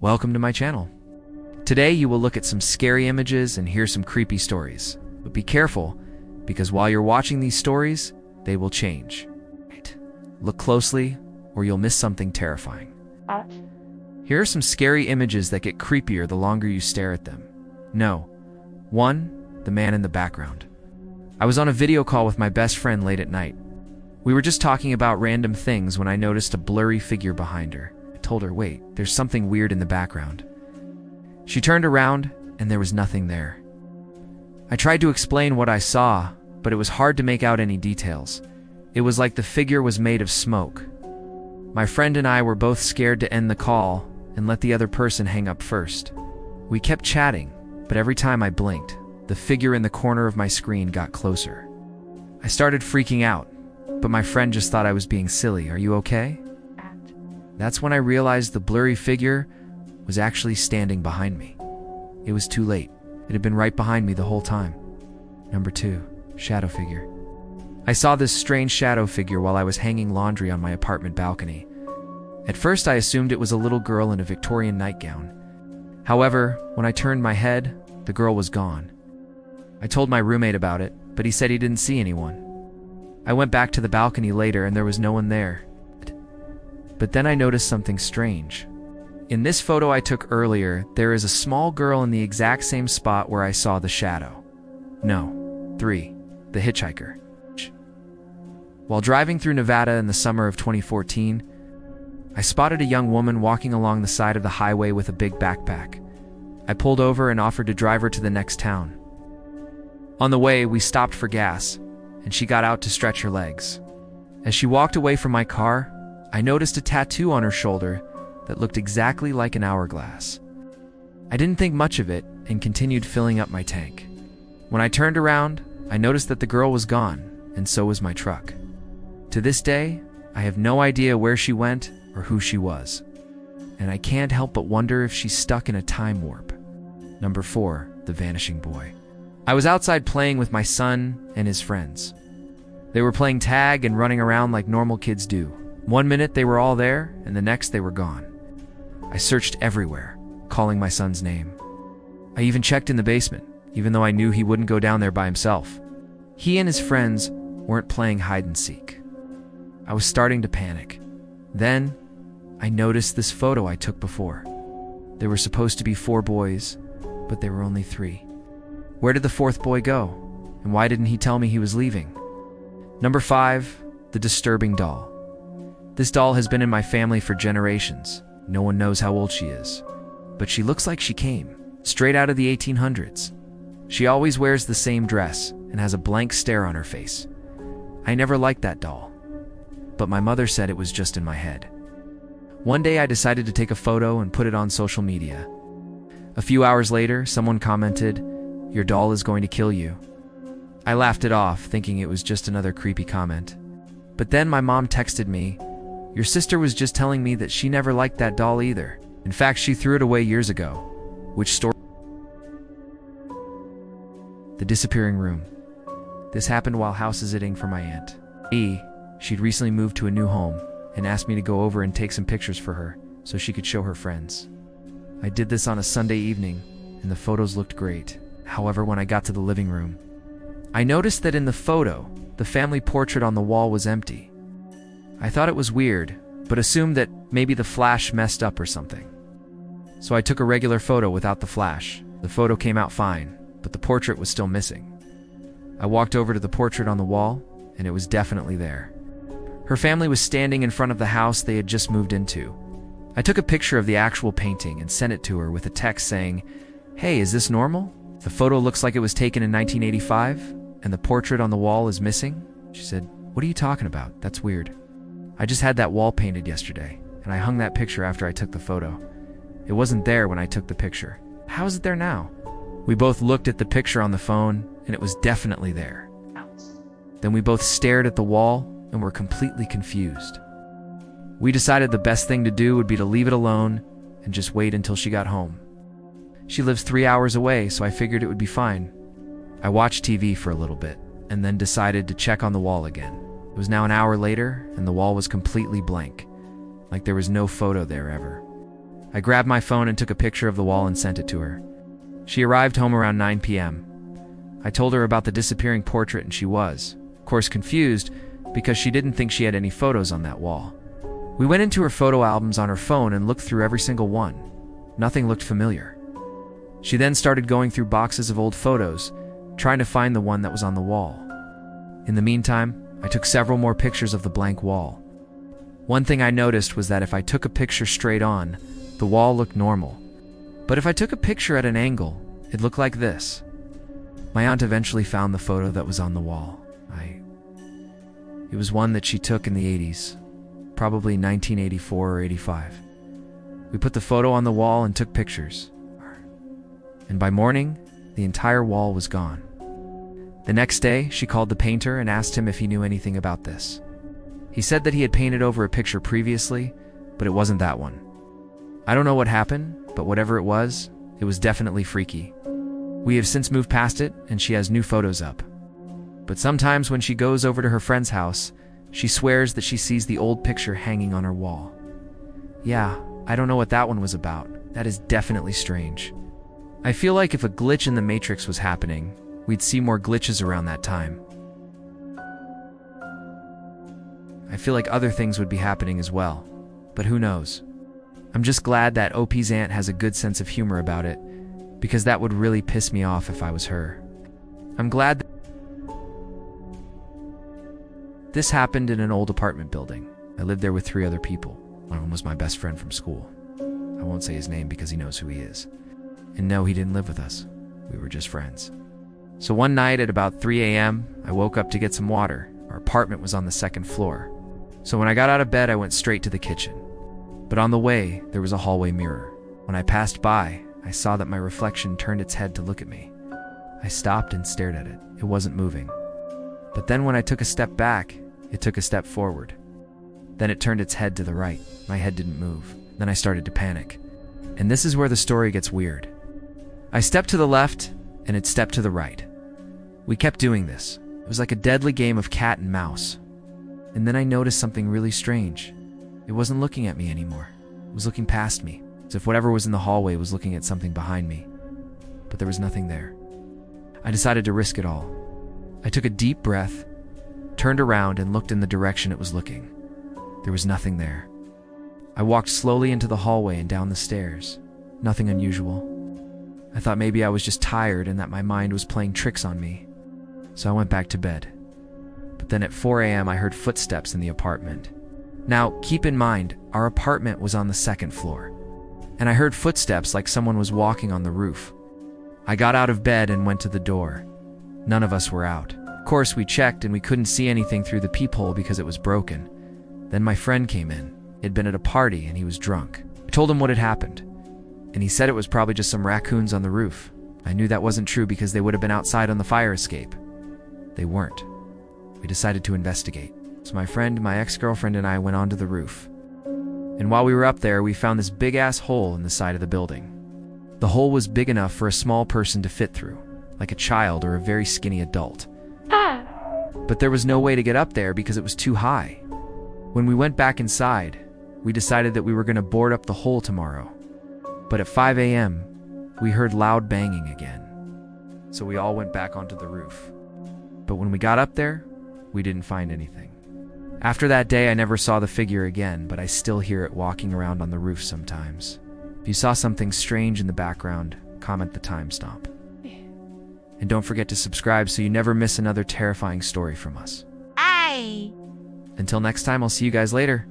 Welcome to my channel. Today you will look at some scary images and hear some creepy stories. But be careful, because while you're watching these stories, they will change. Look closely, or you'll miss something terrifying. Here are some scary images that get creepier the longer you stare at them. No. 1. The man in the background. I was on a video call with my best friend late at night. We were just talking about random things when I noticed a blurry figure behind her. I told her, wait, there's something weird in the background. She turned around, and there was nothing there. I tried to explain what I saw, but it was hard to make out any details. It was like the figure was made of smoke. My friend and I were both scared to end the call and let the other person hang up first. We kept chatting, but every time I blinked, the figure in the corner of my screen got closer. I started freaking out, but my friend just thought I was being silly. Are you okay? That's when I realized the blurry figure was actually standing behind me. It was too late. It had been right behind me the whole time. Number 2, shadow figure. I saw this strange shadow figure while I was hanging laundry on my apartment balcony. At first I assumed it was a little girl in a Victorian nightgown. However, when I turned my head, the girl was gone. I told my roommate about it, but he said he didn't see anyone. I went back to the balcony later and there was no one there. But then I noticed something strange. In this photo I took earlier, there is a small girl in the exact same spot where I saw the shadow. No. 3. The hitchhiker. While driving through Nevada in the summer of 2014, I spotted a young woman walking along the side of the highway with a big backpack. I pulled over and offered to drive her to the next town. On the way, we stopped for gas, and she got out to stretch her legs. As she walked away from my car, I noticed a tattoo on her shoulder that looked exactly like an hourglass. I didn't think much of it and continued filling up my tank. When I turned around, I noticed that the girl was gone, and so was my truck. To this day, I have no idea where she went or who she was, and I can't help but wonder if she's stuck in a time warp. Number 4, the vanishing boy. I was outside playing with my son and his friends. They were playing tag and running around like normal kids do. One minute they were all there, and the next they were gone. I searched everywhere, calling my son's name. I even checked in the basement, even though I knew he wouldn't go down there by himself. He and his friends weren't playing hide and seek. I was starting to panic. Then, I noticed this photo I took before. There were supposed to be 4 boys, but there were only 3. Where did the 4th boy go? And why didn't he tell me he was leaving? Number 5, the disturbing doll. This doll has been in my family for generations. No one knows how old she is. But she looks like she came straight out of the 1800s. She always wears the same dress and has a blank stare on her face. I never liked that doll, but my mother said it was just in my head. One day I decided to take a photo and put it on social media. A few hours later, someone commented, "Your doll is going to kill you." I laughed it off, thinking it was just another creepy comment. But then my mom texted me, "Your sister was just telling me that she never liked that doll either. In fact, she threw it away years ago." Which story? The disappearing room. This happened while house-sitting for my aunt. She'd recently moved to a new home and asked me to go over and take some pictures for her so she could show her friends. I did this on a Sunday evening, and the photos looked great. However, when I got to the living room, I noticed that in the photo, the family portrait on the wall was empty. I thought it was weird, but assumed that maybe the flash messed up or something. So I took a regular photo without the flash. The photo came out fine, but the portrait was still missing. I walked over to the portrait on the wall, and it was definitely there. Her family was standing in front of the house they had just moved into. I took a picture of the actual painting and sent it to her with a text saying, "Hey, is this normal? The photo looks like it was taken in 1985, and the portrait on the wall is missing." She said, "What are you talking about? That's weird. I just had that wall painted yesterday, and I hung that picture after I took the photo. It wasn't there when I took the picture. How is it there now?" We both looked at the picture on the phone, and it was definitely there. Then we both stared at the wall and were completely confused. We decided the best thing to do would be to leave it alone and just wait until she got home. She lives 3 hours away, so I figured it would be fine. I watched TV for a little bit, and then decided to check on the wall again. It was now an hour later, and the wall was completely blank, like there was no photo there ever. I grabbed my phone and took a picture of the wall and sent it to her. She arrived home around 9 p.m. I told her about the disappearing portrait and she was, of course, confused because she didn't think she had any photos on that wall. We went into her photo albums on her phone and looked through every single one. Nothing looked familiar. She then started going through boxes of old photos, trying to find the one that was on the wall. In the meantime, I took several more pictures of the blank wall. One thing I noticed was that if I took a picture straight on, the wall looked normal. But if I took a picture at an angle, it looked like this. My aunt eventually found the photo that was on the wall. It was one that she took in the 80s, probably 1984 or 85. We put the photo on the wall and took pictures. And by morning, the entire wall was gone. The next day, she called the painter and asked him if he knew anything about this. He said that he had painted over a picture previously, but it wasn't that one. I don't know what happened, but whatever it was definitely freaky. We have since moved past it, and she has new photos up. But sometimes when she goes over to her friend's house, she swears that she sees the old picture hanging on her wall. Yeah, I don't know what that one was about. That is definitely strange. I feel like if a glitch in the Matrix was happening, we'd see more glitches around that time. I feel like other things would be happening as well, but who knows? I'm just glad that OP's aunt has a good sense of humor about it, because that would really piss me off if I was her. I'm glad that this happened in an old apartment building. I lived there with 3 other people. One of them was my best friend from school. I won't say his name because he knows who he is. And no, he didn't live with us. We were just friends. So one night at about 3 a.m., I woke up to get some water. Our apartment was on the 2nd floor. So when I got out of bed, I went straight to the kitchen. But on the way, there was a hallway mirror. When I passed by, I saw that my reflection turned its head to look at me. I stopped and stared at it. It wasn't moving. But then when I took a step back, it took a step forward. Then it turned its head to the right. My head didn't move. Then I started to panic. And this is where the story gets weird. I stepped to the left, and it stepped to the right. We kept doing this. It was like a deadly game of cat and mouse. And then I noticed something really strange. It wasn't looking at me anymore. It was looking past me, as if whatever was in the hallway was looking at something behind me. But there was nothing there. I decided to risk it all. I took a deep breath, turned around, and looked in the direction it was looking. There was nothing there. I walked slowly into the hallway and down the stairs. Nothing unusual. I thought maybe I was just tired and that my mind was playing tricks on me. So I went back to bed. But then at 4 a.m. I heard footsteps in the apartment. Now, keep in mind, our apartment was on the 2nd floor. And I heard footsteps like someone was walking on the roof. I got out of bed and went to the door. None of us were out. Of course, we checked and we couldn't see anything through the peephole because it was broken. Then my friend came in. He'd been at a party and he was drunk. I told him what had happened. And he said it was probably just some raccoons on the roof. I knew that wasn't true because they would have been outside on the fire escape. They weren't. We decided to investigate. So my friend, my ex-girlfriend, and I went onto the roof. And while we were up there, we found this big-ass hole in the side of the building. The hole was big enough for a small person to fit through, like a child or a very skinny adult. But there was no way to get up there because it was too high. When we went back inside, we decided that we were going to board up the hole tomorrow. But at 5 a.m., we heard loud banging again. So we all went back onto the roof. But when we got up there, we didn't find anything. After that day, I never saw the figure again, but I still hear it walking around on the roof sometimes. If you saw something strange in the background, comment the timestamp. And don't forget to subscribe so you never miss another terrifying story from us. Aye. Until next time, I'll see you guys later.